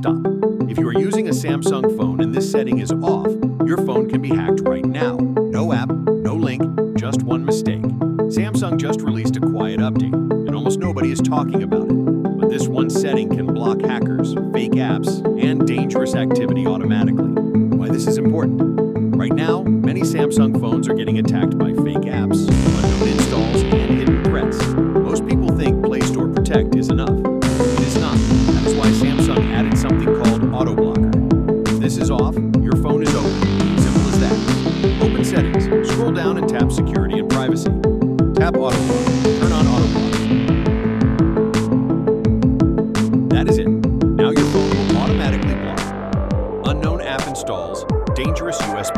Stop. If you are using a Samsung phone and this setting is off, your phone can be hacked right now. No app, no link, just one mistake. Samsung just released a quiet update, and almost nobody is talking about it. But this one setting can block hackers, fake apps, and dangerous activity automatically. Why this is important? Right now, many Samsung phones are getting attacked by fake apps, unknown installs, and hidden threats. Most people think Play Store Protect is enough. It is not. That is why Samsung added something called Auto Blocker. If this is off, your phone is open. Simple as that. Open Settings, scroll down and tap Security and Privacy. Tap Auto Blocker. Turn on Auto Blocker. That is it. Now your phone will automatically block unknown app installs, dangerous USB